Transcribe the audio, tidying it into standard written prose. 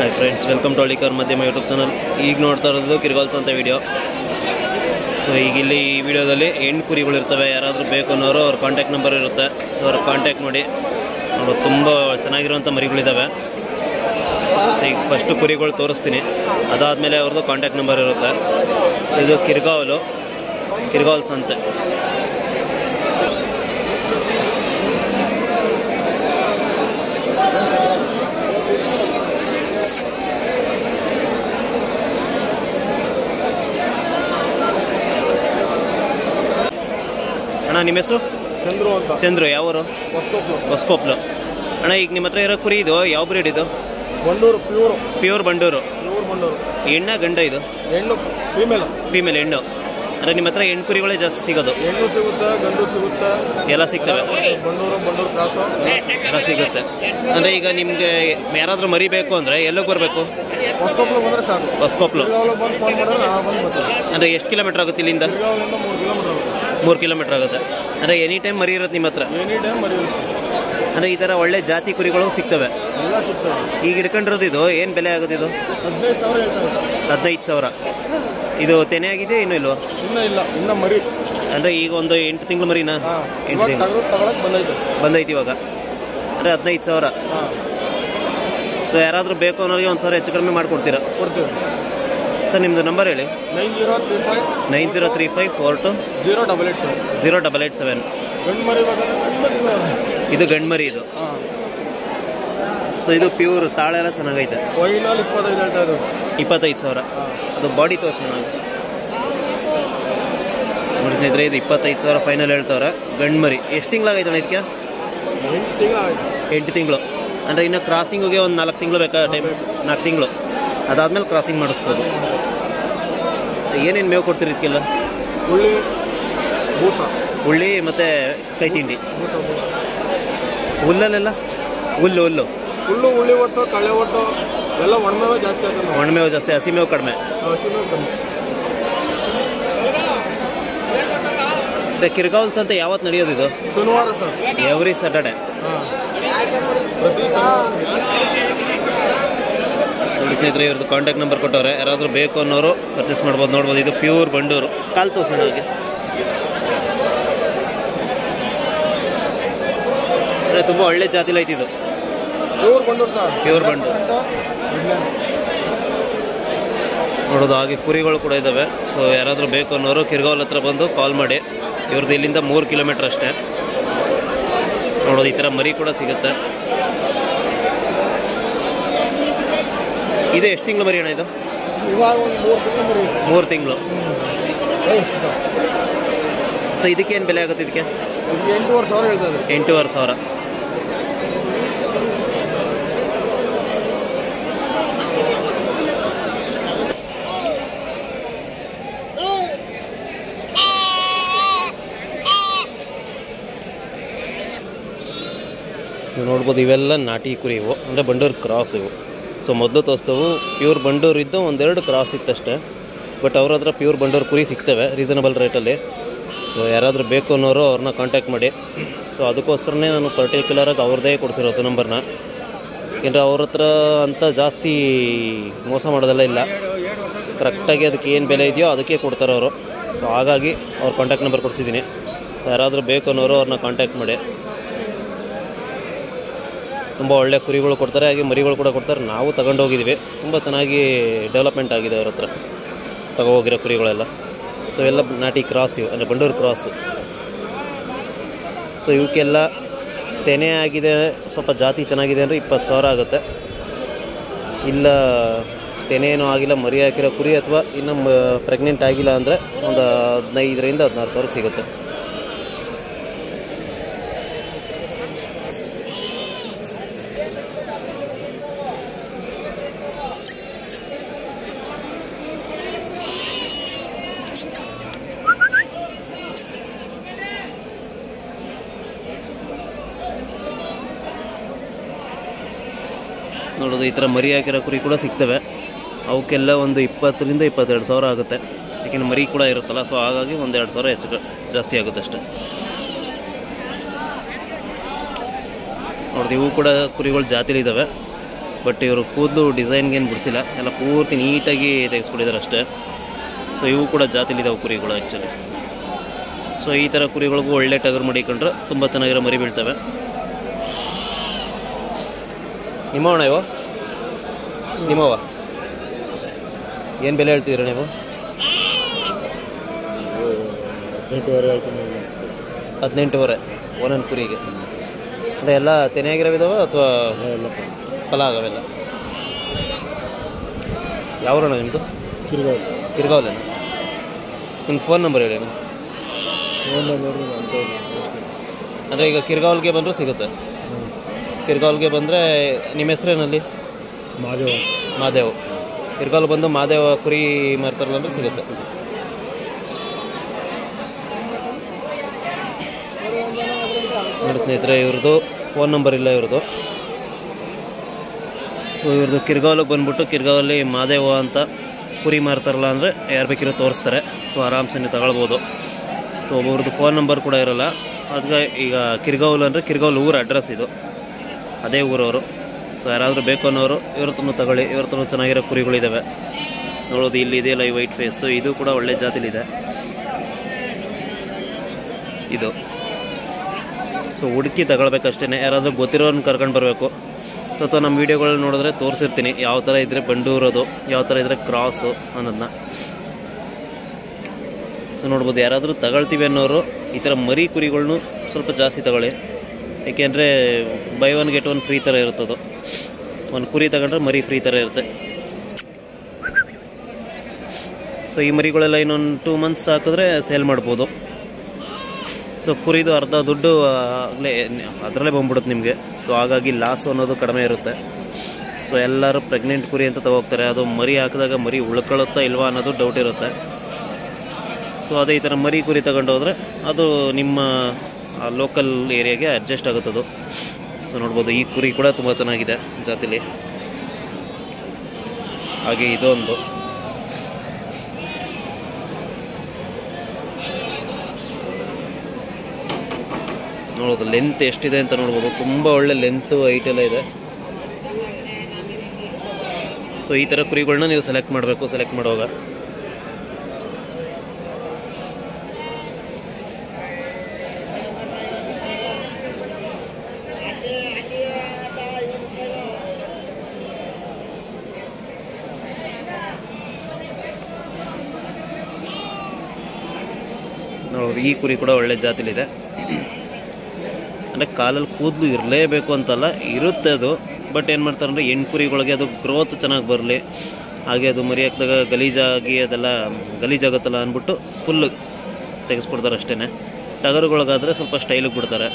Hi friends, welcome to Hallikar ಮಧ್ಯಮ YouTube channel. ಈಗ ನೋಡ್ತಾ ಇರೋದು ಕಿರ್ಗಾಲ್ಸ್ ಅಂತ ವಿಡಿಯೋ. ಸೊ ಈಗ ಇಲ್ಲಿ ಈ ವಿಡಿಯೋದಲ್ಲಿ ಹೆಣ್ಣು ಕುರಿಗಳು ಇರ್ತವೆ. ಯಾರಾದರೂ ಬೇಕು ಅನ್ನೋರು ಅವ್ರ ಕಾಂಟ್ಯಾಕ್ಟ್ ನಂಬರ್ ಇರುತ್ತೆ. ಸೊ ಅವ್ರ ಕಾಂಟ್ಯಾಕ್ಟ್ ಮಾಡಿ. ಅವರು ತುಂಬ ಚೆನ್ನಾಗಿರುವಂಥ ಮರಿಗಳಿದ್ದಾವೆ. ಸೊ ಈಗ ಫಸ್ಟು ಕುರಿಗಳು ತೋರಿಸ್ತೀನಿ, ಅದಾದಮೇಲೆ ಅವ್ರದ್ದು ಕಾಂಟ್ಯಾಕ್ಟ್ ನಂಬರ್ ಇರುತ್ತೆ. ಸೊ ಇದು ಕಿರ್ಗಾಲ್ಸ್ ಅಂತೆ. ಅಣ್ಣ, ನಿಮ್ಮ ಹೆಸರು? ಚಂದ್ರು ಅಂತ. ಚಂದ್ರು, ಯಾವರು? ಹೊಸಕೊಪ್ಲು. ಅಣ್ಣ, ಈಗ ನಿಮ್ಮ ಹತ್ರ ಇರೋ ಕುರಿ ಇದು ಯಾವ ಬ್ರೀಡ್ ಇದು? ಬಂಡೂರು. ಪ್ಯೂರ್ ಬಂಡೂರು. ಹೆಣ್ಣ ಗಂಡ ಇದು? ಹೆಣ್ಣು. ಫೀಮೇಲ್ ಹೆಣ್ಣು. ಅಂದರೆ ನಿಮ್ಮ ಹತ್ರ ಹೆಣ್ಣು ಕುರಿಗಳೇ ಜಾಸ್ತಿ ಸಿಗೋದು? ಹೆಣ್ಣು ಸಿಗುತ್ತೆ, ಗಂಡು ಸಿಗುತ್ತೆ, ಎಲ್ಲ ಸಿಗ್ತವೆ. ಬಂಡೂರು ಕ್ರಾಸು ಎಲ್ಲ ಸಿಗುತ್ತೆ. ಅಂದರೆ ಈಗ ನಿಮಗೆ ಯಾರಾದರೂ ಮರಿಬೇಕು ಅಂದರೆ ಎಲ್ಲಿಗೆ ಬರಬೇಕು? ಹೊಸಕೊಪ್ಲು ಬಂದರೆ ಸಾಕು. ಹೊಸಕೊಪ್ಲು ಬಂದು ಫೋನ್ ಮಾಡಿದ್ರೆ ನಾವು ಬಂದು ಬರ್ತೀವಿ. ಅಂದರೆ ಎಷ್ಟು ಕಿಲೋಮೀಟ್ರ್ ಆಗುತ್ತೆ ಇಲ್ಲಿಂದ? 3 ಕಿಲೋಮೀಟ್ರ್ ಆಗುತ್ತೆ. ಅಂದರೆ ಎನಿ ಟೈಮ್ ಮರಿ ಇರುತ್ತೆ ನಿಮ್ಮ ಹತ್ರ? ಎನಿ ಟೈಮ್ ಮರಿ ಇರುತ್ತೆ. ಅಂದರೆ ಈ ಥರ ಒಳ್ಳೆ ಜಾತಿ ಕುರಿಗಳು ಸಿಗ್ತವೆ? ಎಲ್ಲ ಸಿಗ್ತವೆ. ಈಗ ಹಿಡ್ಕೊಂಡಿರೋದು ಇದು ಏನು ಬೆಲೆ ಆಗುತ್ತೆ? ಇದು 15,000 ಹೇಳ್ತಾರೆ. 15,000. ಇದು ತೆನೆ ಆಗಿದೆ ಇನ್ನೂ ಇಲ್ವಾ? ಇನ್ನ ಮರಿ. ಅಂದರೆ ಈಗ ಒಂದು 8 ತಿಂಗಳು ಮರಿನಾ? 8 ತಿಂಗಳು ತಗೊಳಕ್ಕೆ ಬಂದೈತಿ ಇವಾಗ. ಅಂದರೆ 15,000. ಸೊ ಯಾರಾದರೂ ಬೇಕು ಅನ್ನೋರಿಗೆ ಒಂದು ಸಾವಿರ ಹೆಚ್ಚು ಕಡಿಮೆ ಮಾಡಿಕೊಡ್ತೀರಾ? ಕೊಡ್ತೀವಿ ಸರ್. ನಿಮ್ಮದು ನಂಬರ್ ಹೇಳಿ. 9035 42 0887. ಗಂಡು ಮರಿ ಇದು ಗಂಡು ಮರಿ ಇದು. ಸೊ ಇದು ಪ್ಯೂರ್ ತಾಳೆ ಎಲ್ಲ ಚೆನ್ನಾಗೈತೆ. 25 ಹೇಳ್ತಾ ಇದ್ದು. 25,000. ಅದು ಬಾಡಿ ತೋರಿಸಿ ನಾನು ನೋಡಿ ಸ್ನೇಹಿತರೆ. ಇದು 25,000 ಫೈನಲ್ ಹೇಳ್ತವ್ರೆ. ಗಂಡು ಮರಿ. ಎಷ್ಟು ತಿಂಗಳಾಗೈತಣ್ಣ ಇದಕ್ಕೆ? 8 ತಿಂಗಳು. ಅಂದರೆ ಇನ್ನು ಕ್ರಾಸಿಂಗಿಗೆ ಒಂದು 4 ತಿಂಗಳು ಬೇಕಾ ಟೈಮ್? 4 ತಿಂಗಳು ಅದಾದಮೇಲೆ ಕ್ರಾಸಿಂಗ್ ಮಾಡಿಸ್ಬೋದು. ಏನೇನು ಮೇವು ಕೊಡ್ತೀರಿ ಇದಕ್ಕೆಲ್ಲ? ಉಳ್ಳಿ ಮತ್ತು ಕೈ ತಿಂಡಿ. ಹುಲ್ಲಲ್ಲೆಲ್ಲ ಹುಲ್ಲು ಉಳ್ಳಿ ಒಟ್ಟು, ಕಳೆ ಒಟ್ಟು ಎಲ್ಲ ಒಣಮೇವು ಜಾಸ್ತಿ ಆಗುತ್ತೆ. ಒಣಮೇವು ಜಾಸ್ತಿ, ಹಸಿಮೇವು ಕಡಿಮೆ. ಕಿರ್ಗಾಲ್ಸ್ ಅಂತ ಯಾವತ್ತು ನಡೆಯೋದು ಇದು? ಶನಿವಾರ ಸರ್. Every Saturday. ಪ್ರತಿ ಸ್ನೇಹಿತರೆ, ಇವ್ರದ್ದು ಕಾಂಟ್ಯಾಕ್ಟ್ ನಂಬರ್ ಕೊಟ್ಟವ್ರೆ. ಯಾರಾದರೂ ಬೇಕು ಅನ್ನೋರು ಪರ್ಚೇಸ್ ಮಾಡ್ಬೋದು. ನೋಡ್ಬೋದು. ಇದು ಪ್ಯೂರ್ ಬಂಡೂರು. ಕಾಲು ತೋರಿಸೋಣ ಹಾಗೆ. ಅಂದರೆ ತುಂಬ ಒಳ್ಳೆ ಜಾತಿಲಿ ಐತಿ ಇದು. ಪ್ಯೂರ್ ಬಂಡೂರು ನೋಡೋದು. ಹಾಗೆ ಕುರಿಗಳು ಕೂಡ ಇದ್ದಾವೆ. ಸೊ ಯಾರಾದರೂ ಬೇಕು ಅನ್ನೋರು ಕಿರ್ಗಾಲ್ ಹತ್ರ ಬಂದು ಕಾಲ್ ಮಾಡಿ. ಇವ್ರದ್ದು ಇಲ್ಲಿಂದ 3 ಕಿಲೋಮೀಟ್ರ್ ಅಷ್ಟೇ. ನೋಡೋದು, ಈ ಥರ ಮರಿ ಕೂಡ ಸಿಗುತ್ತೆ. ಇದು ಎಷ್ಟು ತಿಂಗಳು ಮರಿ ಅಣ್ಣ ಇದು? ಇವಾಗ ಒಂದು 3 ತಿಂಗಳು. ಸೊ ಇದಕ್ಕೇನು ಬೆಲೆ ಆಗುತ್ತೆ? ಇದಕ್ಕೆ 8,500 ಹೇಳ್ತಾ ಇದ್ದಾರೆ. 8,500. ನೀವು ನೋಡ್ಬೋದು, ಇವೆಲ್ಲ ನಾಟಿ ಕುರಿ ಇವು. ಅಂದರೆ ಬಂಡೂರು ಕ್ರಾಸ್ ಇವು. ಸೊ ಮೊದಲು ತೋರಿಸ್ತವು ಪ್ಯೂರ್ ಬಂಡೂರು ಇದ್ದು, 1-2 ಕ್ರಾಸ್ ಇತ್ತಷ್ಟೇ. ಬಟ್ ಅವ್ರ ಹತ್ರ ಪ್ಯೂರ್ ಬಂಡೂರು ಕುರಿ ಸಿಗ್ತವೆ ರೀಸನಬಲ್ ರೇಟಲ್ಲಿ. ಸೊ ಯಾರಾದರೂ ಬೇಕು ಅನ್ನೋರು ಅವ್ರನ್ನ ಕಾಂಟ್ಯಾಕ್ಟ್ ಮಾಡಿ. ಸೊ ಅದಕ್ಕೋಸ್ಕರನೇ ನಾನು ಪರ್ಟಿಕ್ಯುಲರಾಗಿ ಅವ್ರದ್ದೇ ಕೊಡಿಸಿರೋದು ನಂಬರ್ನ. ಯಾಕೆಂದರೆ ಅವ್ರ ಹತ್ರ ಅಂತ ಜಾಸ್ತಿ ಮೋಸ ಮಾಡೋದೆಲ್ಲ ಇಲ್ಲ. ಕರೆಕ್ಟಾಗಿ ಅದಕ್ಕೆ ಏನು ಬೆಲೆ ಇದೆಯೋ ಅದಕ್ಕೆ ಕೊಡ್ತಾರೆ ಅವರು. ಸೊ ಹಾಗಾಗಿ ಅವ್ರ ಕಾಂಟ್ಯಾಕ್ಟ್ ನಂಬರ್ ಕೊಡಿಸಿದ್ದೀನಿ. ಯಾರಾದರೂ ಬೇಕು ಅನ್ನೋರು ಅವ್ರನ್ನ ಕಾಂಟ್ಯಾಕ್ಟ್ ಮಾಡಿ. ತುಂಬ ಒಳ್ಳೆ ಕುರಿಗಳು ಕೊಡ್ತಾರೆ, ಹಾಗೆ ಮರಿಗಳು ಕೂಡ ಕೊಡ್ತಾರೆ. ನಾವು ತಗೊಂಡೋಗಿದ್ದೀವಿ. ತುಂಬ ಚೆನ್ನಾಗಿ ಡೆವಲಪ್ಮೆಂಟ್ ಆಗಿದೆ ಅವ್ರ ಹತ್ರ ತಗೋಗಿರೋ ಕುರಿಗಳೆಲ್ಲ. ಸೊ ಎಲ್ಲ ನಾಟಿ ಕ್ರಾಸ್ ಇವು, ಅಂದರೆ ಬಂಡೂರು ಕ್ರಾಸು. ಸೊ ಇವಕ್ಕೆಲ್ಲ ತೆನೆ ಆಗಿದೆ, ಸ್ವಲ್ಪ ಜಾತಿ ಚೆನ್ನಾಗಿದೆ ಅಂದರೆ 20,000 ಆಗುತ್ತೆ. ಇಲ್ಲ ತೆನೇನೂ ಆಗಿಲ್ಲ, ಮರಿ ಹಾಕಿರೋ ಕುರಿ ಅಥವಾ ಇನ್ನೂ ಪ್ರೆಗ್ನೆಂಟ್ ಆಗಿಲ್ಲ ಅಂದರೆ ಒಂದು 15,000ರಿಂದ 16,000 ಸಿಗುತ್ತೆ. ನೋಡೋದು, ಈ ಥರ ಮರಿ ಹಾಕಿರೋ ಕುರಿ ಕೂಡ ಸಿಗ್ತವೆ. ಅವಕ್ಕೆಲ್ಲ ಒಂದು 20,000ರಿಂದ 22,000 ಆಗುತ್ತೆ. ಯಾಕೆಂದರೆ ಮರಿ ಕೂಡ ಇರುತ್ತಲ್ಲ. ಸೊ ಹಾಗಾಗಿ 1-2 ಸಾವಿರ ಜಾಸ್ತಿ ಆಗುತ್ತೆ ಅಷ್ಟೇ. ನೋಡಿದೆ ಇವು ಕೂಡ ಕುರಿಗಳು ಜಾತಿಲಿ ಇದ್ದಾವೆ. ಬಟ್ ಇವರು ಕೂದಲು ಡಿಸೈನ್ಗೇನು ಬಿಡಿಸಿಲ್ಲ, ಎಲ್ಲ ಪೂರ್ತಿ ನೀಟಾಗಿ ತೆಗೆಸ್ಬಿಟ್ಟಿದ್ದಾರೆ ಅಷ್ಟೇ. ಸೊ ಇವು ಕೂಡ ಜಾತಿಲಿದ್ದಾವೆ ಕುರಿಗಳು ಆ್ಯಕ್ಚುಲಿ. ಸೊ ಈ ಥರ ಕುರಿಗಳಿಗೂ ಒಳ್ಳೆ ಟಗರು ಮಡಿಕೊಂಡ್ರೆ ತುಂಬ ಚೆನ್ನಾಗಿರೋ ಮರಿ ಬೀಳ್ತವೆ. ನಿಮ್ಮವಣ ಇವು ನಿಮ್ಮವ ಏನು ಬೆಲೆ ಹೇಳ್ತಿದ್ದೀರಾ ನೀವು? 18,500 ಒಂದೊಂದು ಕುರಿಗೆ. ಅಂದರೆ ಎಲ್ಲ ತೆನೆಯಾಗಿರೋವಿದಾವೆ ಅಥವಾ ಫಲ ಆಗವೆಲ್ಲ? ಯಾವ್ರಣ ನಿಮ್ಮದು? ಕಿರ್ಗಾವಲೇನ? ನಿಮ್ಮದು ಫೋನ್ ನಂಬರ್ ಹೇಳಿ. ಅಂದರೆ ಈಗ ಕಿರ್ಗಾವಲ್ಗೆ ಬಂದರೂ ಸಿಗುತ್ತೆ. ಕಿರ್ಗಾವಲ್ಗೆ ಬಂದರೆ ನಿಮ್ಮ ಹೆಸರೇನಲ್ಲಿ? ಮಾದೇವ್. ಕಿರ್ಗಾವಲ್ ಬಂದು ಮಾದೇವ ಕುರಿ ಮಾರ್ತಾರಲ್ಲ ಅಂದರೆ ಸಿಗುತ್ತೆ. ನೋಡಿ ಸ್ನೇಹಿತರೆ, ಇವ್ರದ್ದು ಫೋನ್ ನಂಬರ್ ಇಲ್ಲ ಇವ್ರದ್ದು. ಕಿರ್ಗಾವಲಿಗೆ ಬಂದ್ಬಿಟ್ಟು ಕಿರ್ಗಾವಲ್ಲಿ ಮಾದೇವ ಅಂತ ಕುರಿ ಮಾರ್ತಾರಲ್ಲ ಅಂದರೆ ಯಾರು ಬೇಕಿರೋ ತೋರಿಸ್ತಾರೆ. ಸೊ ಆರಾಮ್ಸೆ ನೀವು ತಗೊಳ್ಬೋದು. ಸೊ ಒಬ್ಬರದ್ದು ಫೋನ್ ನಂಬರ್ ಕೂಡ ಇರೋಲ್ಲ. ಅದಕ್ಕೆ ಈಗ ಕಿರ್ಗಾವಲ್ ಅಂದರೆ ಕಿರ್ಗಾವಲ್ ಊರ ಅಡ್ರೆಸ್ ಇದು, ಅದೇ ಊರವರು. ಸೊ ಯಾರಾದರೂ ಬೇಕು ಅನ್ನೋರು ಇವ್ರ ಹತ್ರನೂ ತಗೊಳ್ಳಿ. ಇವ್ರ ಹತ್ರನೂ ಚೆನ್ನಾಗಿರೋ ಕುರಿಗಳಿದ್ದಾವೆ. ನೋಡೋದು ಇಲ್ಲಿ ಇದೆಯಲ್ಲ ಈ ವೈಟ್ ಫೇಸ್ದು, ಇದು ಕೂಡ ಒಳ್ಳೆ ಜಾತಿಲಿದೆ ಇದು. ಸೊ ಹುಡುಕಿ ತಗೊಳ್ಬೇಕಷ್ಟೇ. ಯಾರಾದರೂ ಗೊತ್ತಿರೋರನ್ನ ಕರ್ಕೊಂಡು ಬರಬೇಕು. ಸೊ ಅಥವಾ ನಮ್ಮ ವೀಡಿಯೋಗಳು ನೋಡಿದ್ರೆ ತೋರಿಸಿರ್ತೀನಿ ಯಾವ ಥರ ಇದ್ದರೆ ಬಂಡೂರೋದು, ಯಾವ ಥರ ಇದ್ದರೆ ಕ್ರಾಸು ಅನ್ನೋದನ್ನ. ಸೊ ನೋಡ್ಬೋದು, ಯಾರಾದರೂ ತಗೊಳ್ತೀವಿ ಅನ್ನೋರು ಈ ಥರ ಮರಿ ಕುರಿಗಳ್ನು ಸ್ವಲ್ಪ ಜಾಸ್ತಿ ತಗೊಳ್ಳಿ. ಏಕೆಂದರೆ ಬೈ 1 get 1 ಫ್ರೀ ಥರ ಇರುತ್ತದು. ಒಂದು ಕುರಿ ತಗೊಂಡ್ರೆ ಮರಿ ಫ್ರೀ ಥರ ಇರುತ್ತೆ. ಸೊ ಈ ಮರಿಗಳೆಲ್ಲ ಇನ್ನೊಂದು 2 months ಹಾಕಿದ್ರೆ ಸೇಲ್ ಮಾಡ್ಬೋದು. ಸೊ ಕುರಿದು ಅರ್ಧ ದುಡ್ಡು ಆಗಲೇ ಅದರಲ್ಲೇ ಬಂದ್ಬಿಡುತ್ತೆ ನಿಮಗೆ. ಸೊ ಹಾಗಾಗಿ ಲಾಸು ಅನ್ನೋದು ಕಡಿಮೆ ಇರುತ್ತೆ. ಸೊ ಎಲ್ಲರೂ ಪ್ರೆಗ್ನೆಂಟ್ ಕುರಿ ಅಂತ ತಗೋಗ್ತಾರೆ. ಅದು ಮರಿ ಹಾಕಿದಾಗ ಮರಿ ಉಳ್ಕೊಳ್ಳುತ್ತಾ ಇಲ್ವಾ ಅನ್ನೋದು ಡೌಟ್ ಇರುತ್ತೆ. ಸೊ ಅದೇ ಈ ಥರ ಮರಿ ಕುರಿ ತಗೊಂಡೋದ್ರೆ ಅದು ನಿಮ್ಮ ಲೋಕಲ್ ಏರಿಯಾಗೆ ಅಡ್ಜಸ್ಟ್ ಆಗುತ್ತದು. ಸೊ ನೋಡ್ಬೋದು, ಈ ಕುರಿ ಕೂಡ ತುಂಬ ಚೆನ್ನಾಗಿದೆ ಜಾತಿಲಿ. ಹಾಗೆ ಇದೊಂದು ನೋಡೋದು ಲೆಂತ್ ಎಷ್ಟಿದೆ ಅಂತ ನೋಡ್ಬೋದು. ತುಂಬ ಒಳ್ಳೆ ಲೆಂತು ಹೈಟ್ ಎಲ್ಲ ಇದೆ. ಸೊ ಈ ಥರ ಕುರಿಗಳನ್ನ ನೀವು ಸೆಲೆಕ್ಟ್ ಮಾಡಬೇಕು. ಸೆಲೆಕ್ಟ್ ಮಾಡುವಾಗ ನೋಡೋದು, ಈ ಕುರಿ ಕೂಡ ಒಳ್ಳೆ ಜಾತಿಲಿದೆ. ಅಂದರೆ ಕಾಲಲ್ಲಿ ಕೂದಲು ಇರಲೇಬೇಕು ಅಂತಲ್ಲ, ಇರುತ್ತೆ ಅದು. ಬಟ್ ಏನು ಮಾಡ್ತಾರೆ ಅಂದರೆ ಹೆಣ್ಣು ಕುರಿಗಳಿಗೆ ಅದು ಗ್ರೋತ್ ಚೆನ್ನಾಗಿ ಬರಲಿ, ಹಾಗೆ ಅದು ಮರಿ ಹಾಕಿದಾಗ ಗಲೀಜಾಗಿ ಅದೆಲ್ಲ ಗಲೀಜಾಗುತ್ತಲ್ಲ ಅಂದ್ಬಿಟ್ಟು ಫುಲ್ಲು ತೆಗೆಸ್ಬಿಡ್ತಾರೆ ಅಷ್ಟೇ. ಟಗರುಗಳಿಗಾದರೆ ಸ್ವಲ್ಪ ಸ್ಟೈಲಿಗೆ ಬಿಡ್ತಾರೆ.